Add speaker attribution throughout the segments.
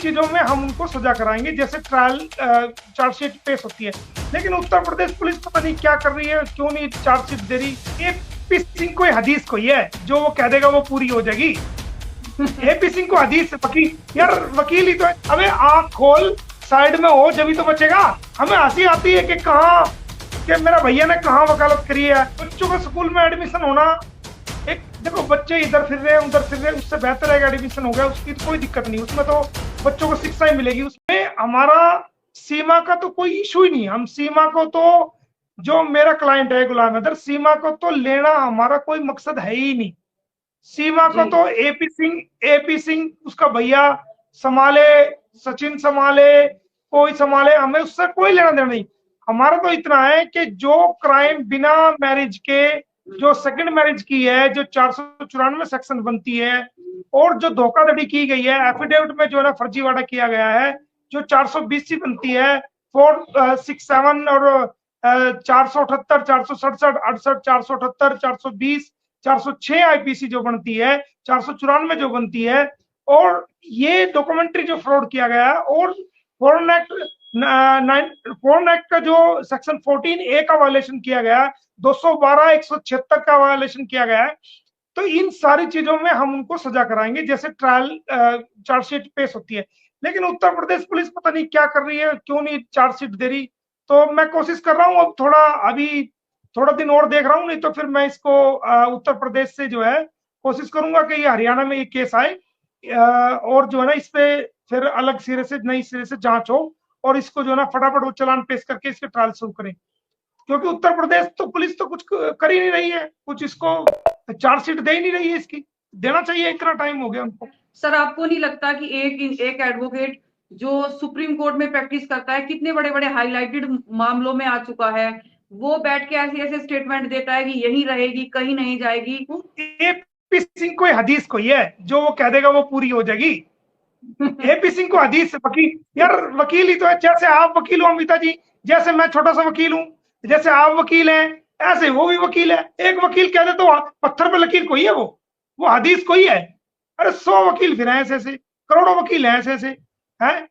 Speaker 1: चीजों में हम उनको सजा कराएंगे, जैसे ट्रायल चार्जशीट पेश होती है। लेकिन उत्तर प्रदेश पुलिस पता नहीं क्या कर रही है, क्यों नहीं चार्जशीट दे रही। एपी सिंह कोई हदीस कोई है जो वो कह देगा वो पूरी हो जाएगी? एपी सिंह को हदीस वकील, यार वकील ही तो है। अबे आंख खोल, साइड में हो जब ही तो बचेगा। हमें हंसी आती है कि कहाँ कि मेरा भैया ने कहाँ वकालत करी है। बच्चों को स्कूल में एडमिशन होना, एक देखो बच्चे इधर फिर रहे हैं उधर फिर रहे हैं, उससे बेहतर है एडमिशन हो गया, उसकी तो कोई दिक्कत नहीं, उसमें तो बच्चों को शिक्षा ही मिलेगी। उसमें हमारा सीमा का तो कोई इशू ही नहीं। हम सीमा को तो, जो मेरा क्लाइंट है गुलाम हैदर, सीमा को तो लेना हमारा कोई मकसद है ही नहीं। सीमा को
Speaker 2: जी।
Speaker 1: तो एपी सिंह उसका भैया संभाले, सचिन संभाले, कोई संभाले, हमें उससे कोई लेना देना नहीं। हमारा तो इतना है कि जो क्राइम बिना मैरिज के, जो सेकंड मैरिज की है, जो 494 सेक्शन बनती है, और जो धोखाधड़ी की गई है एफिडेविट में, जो है ना फर्जीवाड़ा किया गया है, जो 420 बनती है, 467 और 478, 467, 68, 478, 420, 406 आईपीसी जो बनती है, 494 जो बनती है, और ये डॉक्यूमेंट्री जो फ्रॉड किया गया है, और फॉरेन एक्ट फॉरेन एक्ट का जो सेक्शन 14A का वायलेशन किया गया है, 212, 176 का वायलेशन किया गया है। तो इन सारी चीजों में हम उनको सजा कराएंगे, जैसे ट्रायल चार्जशीट पेश होती है। लेकिन उत्तर प्रदेश पुलिस पता नहीं क्या कर रही है, क्यों नहीं चार्जशीट दे रही। तो मैं कोशिश कर रहा हूँ, अब थोड़ा दिन और देख रहा हूँ, नहीं तो फिर मैं इसको उत्तर प्रदेश से जो है कोशिश करूंगा कि ये हरियाणा में ये केस आए, और जो है ना इस पे फिर अलग सिरे से, नई सिरे से जांच हो, और इसको जो है ना फटाफट वो चालान पेश करके इसके ट्रायल शुरू करें। क्योंकि उत्तर प्रदेश तो पुलिस तो कुछ कर ही नहीं रही है, कुछ इसको चार्जशीट दे ही नहीं रही है इसकी। देना चाहिए, इतना टाइम हो गया उनको।
Speaker 2: सर आपको नहीं लगता कि एक एडवोकेट जो सुप्रीम कोर्ट में प्रैक्टिस करता है, कितने बड़े बड़े हाईलाइटेड मामलों में आ चुका है, वो बैठ के ऐसे ऐसे स्टेटमेंट देता है कि यही रहेगी कहीं नहीं जाएगी।
Speaker 1: एपी सिंह कोई हदीस कोई है जो वो कह देगा वो पूरी हो जाएगी? एपी सिंह को हदीस वकील, यार वकील ही तो है। जैसे आप वकील हो अमिता जी, जैसे मैं छोटा सा वकील हूँ, जैसे आप वकील हैं, ऐसे वो भी वकील है। एक वकील कह दे तो पत्थर पे लकीर कोई है वो हदीस कोई है? अरे 100 वकील फिर हैं ऐसे ऐसे, करोड़ों वकील हैं ऐसे ऐसे, हैं?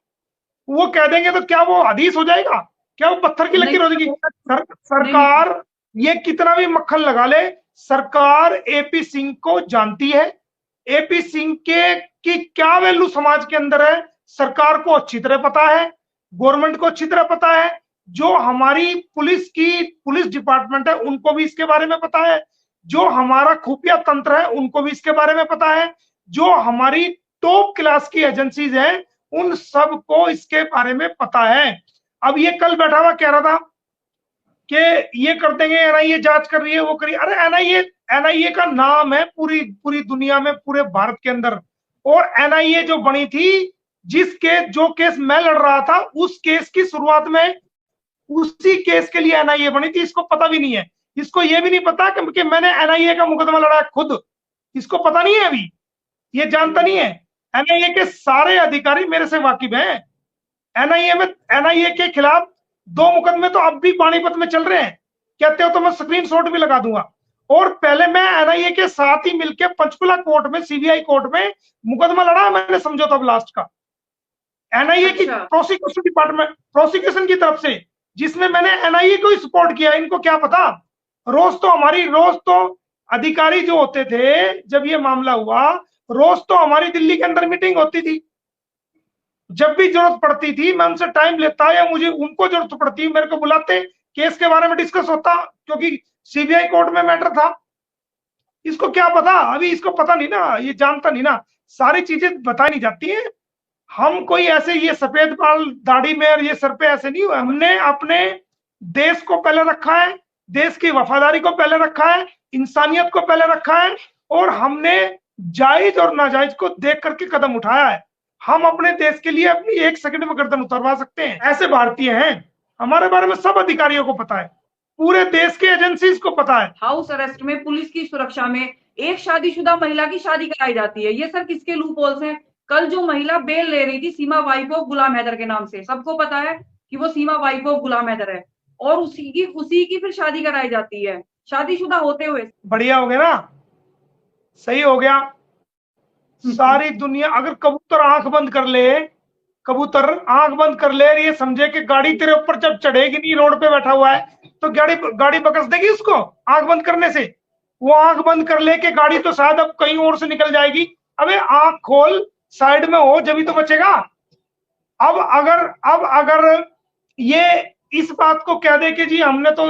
Speaker 1: वो कह देंगे तो क्या वो हदीस हो जाएगा? क्या वो पत्थर की
Speaker 2: नहीं
Speaker 1: लकीर हो जाएगी?
Speaker 2: नहीं नहीं।
Speaker 1: सरकार ये कितना भी मक्खन लगा ले, सरकार एपी सिंह को जानती है। एपी सिंह के की क्या वैल्यू समाज के अंदर है, सरकार को अच्छी तरह पता है, गवर्नमेंट को अच्छी तरह पता है, जो हमारी पुलिस डिपार्टमेंट है उनको भी इसके बारे में पता है, जो हमारा खुफिया तंत्र है उनको भी इसके बारे में पता है, जो हमारी टॉप क्लास की एजेंसीज हैं उन सबको इसके बारे में पता है। अब ये कल बैठा हुआ कह रहा था कि ये कर देंगे, एनआईए जांच कर रही है, वो करिए। अरे एनआईए का नाम है पूरी पूरी दुनिया में, पूरे भारत के अंदर। और एनआईए जो बनी थी, जो केस मैं लड़ रहा था, उस केस की शुरुआत में उसी केस के लिए एनआईए बनी थी। इसको पता भी नहीं है, इसको ये भी नहीं पता कि मैंने एनआईए का मुकदमा लड़ा है खुद। इसको पता नहीं है अभी, ये जानता नहीं है। एनआईए के सारे अधिकारी मेरे से वाकिफ हैं। एनआईए के खिलाफ 2 मुकदमे तो अब भी पानीपत में चल रहे हैं। कहते हो तो मैं स्क्रीनशॉट भी लगा दूंगा। और पहले मैं एनआईए के साथ ही मिलकर पंचकुला कोर्ट में, सीबीआई कोर्ट में मुकदमा लड़ा मैंने, समझौता ब्लास्ट का, एनआईए की
Speaker 2: अच्छा।
Speaker 1: प्रोसिक्यूशन डिपार्टमेंट, प्रोसिक्यूशन की तरफ से, जिसमें मैंने एनआईए को ही सपोर्ट किया। इनको क्या पता, रोज तो अधिकारी जो होते थे, जब ये मामला हुआ, रोज तो हमारी दिल्ली के अंदर मीटिंग होती थी। जब भी जरूरत पड़ती थी मैं उनसे टाइम लेता, या मुझे उनको जरूरत पड़ती मेरे को बुलाते, केस के बारे में डिस्कस होता, क्योंकि सीबीआई कोर्ट में मैटर था। इसको क्या पता, अभी इसको पता नहीं ना, ये जानता नहीं ना, सारी चीजें बताई नहीं जाती हैं। हम कोई ऐसे ये सफेद बाल दाढ़ी में और ये सर पे ऐसे नहीं हुए। हमने अपने देश को पहले रखा है, देश की वफादारी को पहले रखा है, इंसानियत को पहले रखा है, और हमने जायज और नाजायज को देख करके कदम उठाया है। हम अपने देश के लिए अपनी 1 सेकंड में गर्दन उतरवा सकते हैं, ऐसे भारतीय हैं। हमारे बारे में सब अधिकारियों को पता है, पूरे देश के एजेंसीज को पता है।
Speaker 2: हाउस अरेस्ट में पुलिस की सुरक्षा में एक शादीशुदा महिला की शादी कराई जाती है, ये सर किसके लूपहोल्स हैं? कल जो महिला बेल ले रही थी सीमा वाइफ ऑफ गुलाम हैदर के नाम से, सबको पता है कि वो सीमा वाइफ ऑफ गुलाम हैदर है, और उसी की फिर शादी कराई जाती है शादीशुदा होते हुए।
Speaker 1: बढ़िया हो गया ना, सही हो गया। सारी दुनिया अगर कबूतर आंख बंद कर ले कबूतर आंख बंद कर ले और ये समझे कि गाड़ी तेरे ऊपर जब चढ़ेगी नहीं, रोड पे बैठा हुआ है, तो गाड़ी गाड़ी बकस देगी उसको आंख बंद करने से। वो आंख बंद कर ले कि गाड़ी तो शायद अब कहीं और से निकल जाएगी। अबे आंख खोल, साइड में हो, जब ही तो बचेगा। अब अगर ये इस बात को कह दे कि जी हमने तो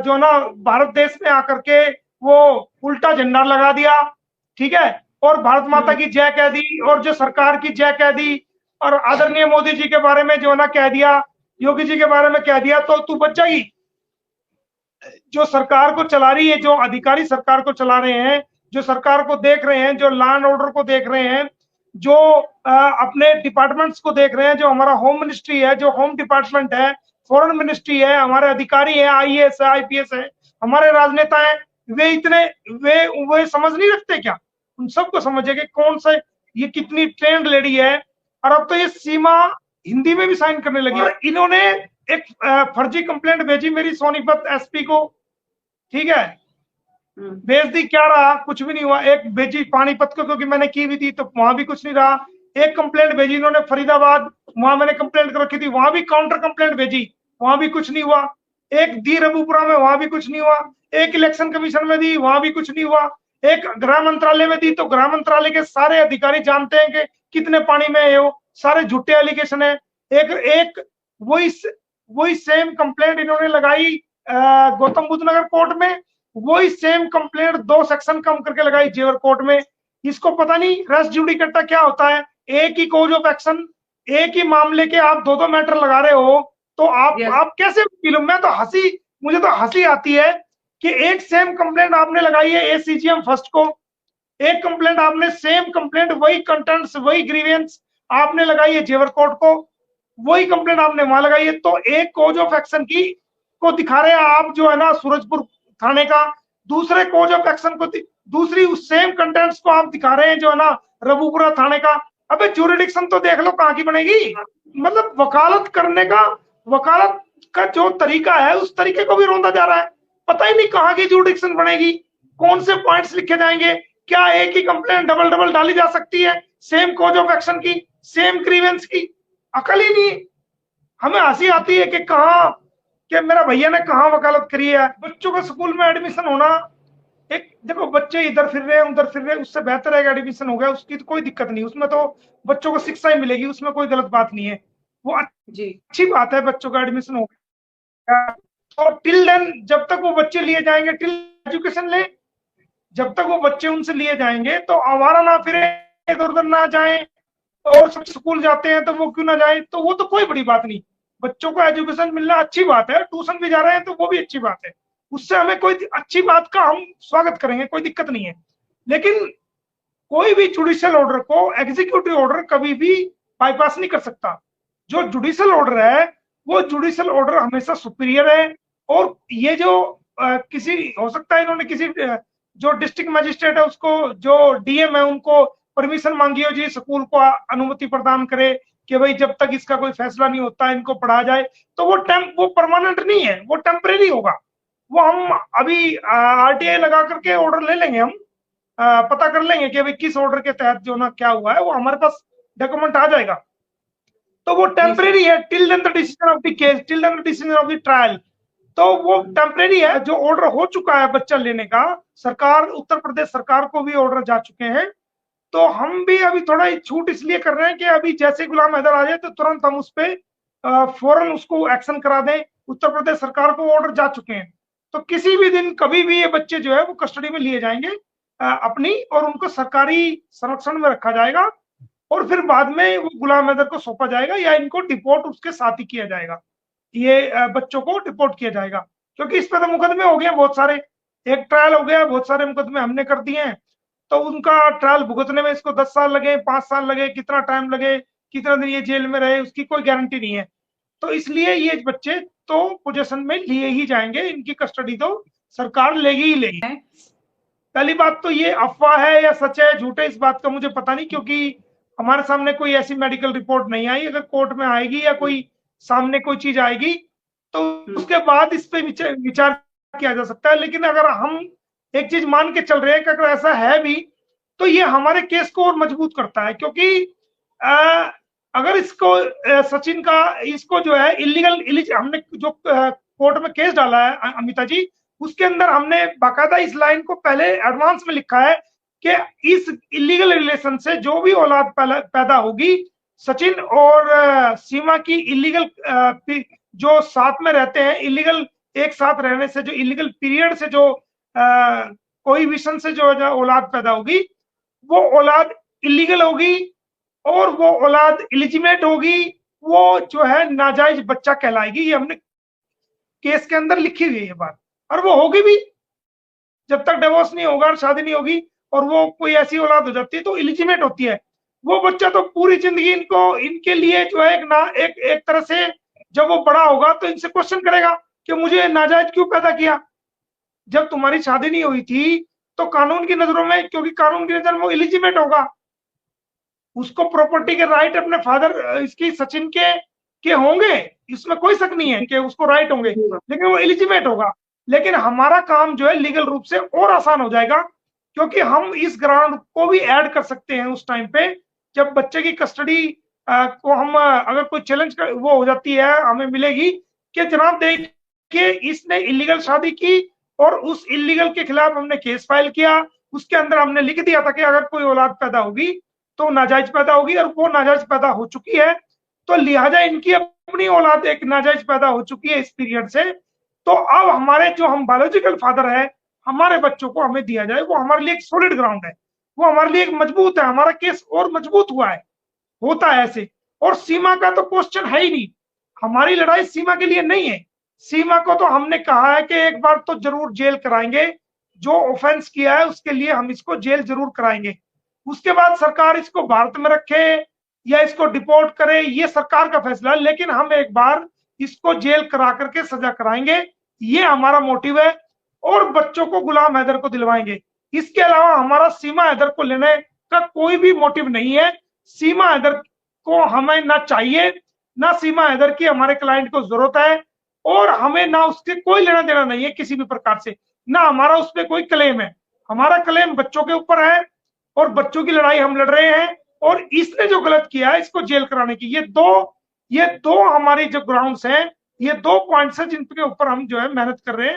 Speaker 1: जो ना भारत देश में आकर के वो उल्टा झंडा लगा दिया, ठीक है, और भारत माता की जय कह दी और जो सरकार की जय कह दी और आदरणीय मोदी जी के बारे में जो ना कह दिया, योगी जी के बारे में कह दिया, तो तू बच जाएगी। जो सरकार को चला रही है, जो अधिकारी सरकार को चला रहे हैं, जो सरकार को देख रहे हैं, जो लॉ एंड ऑर्डर को देख रहे हैं, जो अपने डिपार्टमेंट्स को देख रहे हैं, जो हमारा होम मिनिस्ट्री है, जो होम डिपार्टमेंट है, फॉरेन मिनिस्ट्री है, हमारे अधिकारी है, आईएएस है, आईपीएस है, हमारे राजनेता है, वे इतने वे समझ नहीं रखते क्या? उन सबको समझे कि कौन सा ये कितनी ट्रेंड लेडी है। और अब तो ये सीमा हिंदी में भी साइन करने लगी। और इन्होंने एक फर्जी कंप्लेंट भेजी मेरी सोनीपत एसपी को, ठीक है, भेज दी, क्या रहा? कुछ भी नहीं हुआ। एक भेजी पानीपत को, क्योंकि मैंने की भी थी, तो वहां भी कुछ नहीं रहा। एक कंप्लेंट भेजी इन्होंने फरीदाबाद, वहां मैंने कंप्लेंट कर रखी थी, वहां भी काउंटर कंप्लेंट भेजी, वहां भी कुछ नहीं हुआ। एक दी रबूपुरा में, वहां भी कुछ नहीं हुआ। एक इलेक्शन कमीशन में दी, वहां भी कुछ नहीं हुआ। एक गृह मंत्रालय में दी, तो गृह मंत्रालय के सारे अधिकारी जानते हैं कि कितने पानी में है, वो सारे झूठे एलिगेशन है। एक एक वही वही सेम कंप्लेंट इन्होंने लगाई गौतम बुद्ध नगर कोर्ट में, वही सेम कंप्लेंट 2 सेक्शन कम करके लगाई जेवर कोर्ट में। इसको पता नहीं रेस जुडिकेटा क्या होता है। एक ही कोज ऑफ एक्शन, एक ही मामले के आप 2 मैटर लगा रहे हो, तो आप कैसे वकील? मैं तो मुझे तो हंसी आती है कि एक सेम कंप्लेंट आपने लगाई है एसीजीएम फर्स्ट को, एक कंप्लेंट आपने सेम कंप्लेंट, वही कंटेंट्स, वही ग्रीवेंस आपने लगाई है जेवर कोर्ट को, वही कंप्लेंट आपने वहां लगाई है। तो एक कोज ऑफ एक्शन की को दिखा रहे हैं आप जो है ना सूरजपुर थाने का, दूसरे कोज ऑफ एक्शन को, दूसरी उस सेम कंटेंट्स को आप दिखा रहे हैं जो है ना रबूपुरा थाने का। अबे ज्यूरिडिक्शन तो देख लो कहाँ की बनेगी। मतलब वकालत का जो तरीका है उस तरीके को भी रोंदा जा रहा है। पता ही नहीं कहाँ की ज्यूरिडिक्शन बनेगी, कौन से पॉइंट्स लिखे जाएंगे, क्या एक ही कंप्लेंट डबल डबल डाली जा सकती है, सेम कोज ऑफ एक्शन की, सेम ग्रीवेंस की? अकल ही नहीं। हमें हंसी आती है कि कहा कि मेरा भैया ने कहा वकालत करी है। बच्चों का स्कूल में एडमिशन होना, एक देखो बच्चे इधर फिर रहे हैं उधर फिर रहे हैं, उससे बेहतर है कि एडमिशन हो गया, उसकी तो कोई दिक्कत नहीं, उसमें तो बच्चों को शिक्षा ही मिलेगी, उसमें कोई गलत बात नहीं है, वो अच्छी बात है बच्चों का एडमिशन हो गया। और टिल देन जब तक वो बच्चे लिए जाएंगे, टिल एजुकेशन ले, जब तक वो बच्चे उनसे लिए जाएंगे तो आवारा ना फिरे, इधर उधर ना जाए, और सब स्कूल जाते हैं तो वो क्यों ना जाए, तो वो तो कोई बड़ी बात नहीं। बच्चों को एजुकेशन मिलना अच्छी बात है, ट्यूशन भी जा रहे हैं तो वो भी अच्छी बात है, उससे हमें कोई अच्छी बात का हम स्वागत करेंगे, कोई दिक्कत नहीं है। लेकिन कोई भी जुडिशियल ऑर्डर को एग्जीक्यूटिव ऑर्डर कभी भी बाईपास नहीं कर सकता। जो जुडिशियल ऑर्डर है वो जुडिशियल ऑर्डर हमेशा सुपीरियर है। और ये जो किसी हो सकता है इन्होंने किसी जो डिस्ट्रिक्ट मजिस्ट्रेट है उसको, जो डीएम है उनको परमिशन मांगी हो जी स्कूल को अनुमति प्रदान करे कि भाई जब तक इसका कोई फैसला नहीं होता इनको पढ़ा जाए, तो वो परमानेंट नहीं है, वो टेम्परेरी होगा। वो हम अभी आरटीआई लगा करके ऑर्डर ले लेंगे, हम पता कर लेंगे कि भाई किस ऑर्डर के तहत जो ना क्या हुआ है, वो हमारे पास डॉक्यूमेंट आ जाएगा। तो वो टेम्परेरी है, till then the decision of the case, till then the decision of the trial. तो वो टेम्परेरी है। जो ऑर्डर हो चुका है बच्चा लेने का, सरकार, उत्तर प्रदेश सरकार को भी ऑर्डर जा चुके हैं, तो हम भी अभी थोड़ा छूट इसलिए कर रहे हैं कि अभी जैसे गुलाम हैदर आ जाए तो तुरंत हम उस पर फौरन उसको एक्शन करा दें। उत्तर प्रदेश सरकार को ऑर्डर जा चुके हैं, तो किसी भी दिन कभी भी ये बच्चे जो है वो कस्टडी में लिए जाएंगे अपनी, और उनको सरकारी संरक्षण में रखा जाएगा, और फिर बाद में वो गुलाम हैदर को सौंपा जाएगा या इनको डिपोर्ट उसके साथ ही किया जाएगा। ये बच्चों को डिपोर्ट किया जाएगा, क्योंकि इस पर तो मुकदमे हो गए बहुत सारे, एक ट्रायल हो गया, बहुत सारे मुकदमे हमने कर दिए हैं, तो उनका ट्रायल भुगतने में इसको 10 साल लगे, 5 साल लगे, कितना टाइम लगे, कितना दिन ये जेल में रहे, उसकी कोई गारंटी नहीं है। तो इसलिए ये बच्चे तो पोजीशन में लिए ही जाएंगे, इनकी कस्टडी तो सरकार लेगी ही लेगी। पहली बात तो ये अफवाह है या सच है झूठ है इस बात का मुझे पता नहीं, क्योंकि हमारे सामने कोई ऐसी मेडिकल रिपोर्ट नहीं आई। अगर कोर्ट में आएगी या कोई सामने कोई चीज आएगी तो उसके बाद इस पे विचार किया जा सकता है। लेकिन अगर हम एक चीज मान के चल रहे हैं कि अगर ऐसा है भी, तो ये हमारे केस को और मजबूत करता है, क्योंकि अगर इसको सचिन का इसको जो है इलीगल हमने जो कोर्ट में केस डाला है अमिता जी, उसके अंदर हमने बाकायदा इस लाइन को पहले एडवांस में लिखा है कि इस इलीगल रिलेशन से जो भी औलाद पैदा होगी, सचिन और सीमा की इलीगल जो साथ में रहते हैं, इलीगल एक साथ रहने से जो इलीगल पीरियड से जो कोई विषन से जो औलाद पैदा होगी, वो औलाद इलीगल होगी और वो औलाद इलिजिमेट होगी, वो जो है नाजायज बच्चा कहलाएगी। ये हमने केस के अंदर लिखी हुई है ये बात, और वो होगी भी। जब तक डिवोर्स नहीं होगा, शादी नहीं होगी, और वो कोई ऐसी औलाद हो जाती है तो इलिजिमेट होती है, वो बच्चा तो पूरी जिंदगी इनको इनके लिए जो है एक तरह से जब वो बड़ा होगा तो इनसे क्वेश्चन करेगा कि मुझे नाजायज क्यों पैदा किया। जब तुम्हारी शादी नहीं हुई थी तो कानून की नजरों में, क्योंकि कानून की नजर में वो इलिजिमेट होगा, उसको प्रॉपर्टी के राइट अपने फादर इसकी सचिन के होंगे, इसमें कोई शक नहीं है कि उसको राइट होंगे, लेकिन वो एलिजिमेट होगा। लेकिन हमारा काम जो है लीगल रूप से और आसान हो जाएगा, क्योंकि हम इस ग्राउंड को भी ऐड कर सकते हैं उस टाइम पे जब बच्चे की कस्टडी को हम अगर कोई चैलेंज वो हो जाती है, हमें मिलेगी कि जनाब देखिए इसने इलीगल शादी की और उस इलीगल के खिलाफ हमने केस फाइल किया, उसके अंदर हमने लिख दिया था कि अगर कोई औलाद पैदा होगी तो नाजायज पैदा होगी, और वो नाजायज पैदा हो चुकी है, तो लिहाजा इनकी अपनी औलाद एक नाजायज पैदा हो चुकी है इस पीरियड से, तो अब हमारे जो हम बायोलॉजिकल फादर है, हमारे बच्चों को हमें दिया जाए, वो हमारे लिए एक सॉलिड ग्राउंड है, वो हमारे लिए एक मजबूत है, हमारा केस और मजबूत हुआ है, होता है ऐसे। और सीमा का तो क्वेश्चन है ही नहीं, हमारी लड़ाई सीमा के लिए नहीं है। सीमा को तो हमने कहा है कि एक बार तो जरूर जेल कराएंगे, जो ऑफेंस किया है उसके लिए हम इसको जेल जरूर कराएंगे। उसके बाद सरकार इसको भारत में रखे या इसको डिपोर्ट करे, ये सरकार का फैसला है, लेकिन हम एक बार इसको जेल करा करके सजा कराएंगे, ये हमारा मोटिव है, और बच्चों को गुलाम हैदर को दिलवाएंगे। इसके अलावा हमारा सीमा हैदर को लेने का कोई भी मोटिव नहीं है। सीमा हैदर को हमें ना चाहिए, ना सीमा हैदर की हमारे क्लाइंट को जरूरत है, और हमें ना उससे कोई लेना देना नहीं है किसी भी प्रकार से, ना हमारा उस पर कोई क्लेम है। हमारा क्लेम बच्चों के ऊपर है, और बच्चों की लड़ाई हम लड़ रहे हैं, और इसने जो गलत किया है इसको जेल कराने की, ये दो हमारी जो ग्राउंड्स हैं, ये दो पॉइंट्स हैं जिनके ऊपर हम जो है मेहनत कर रहे हैं।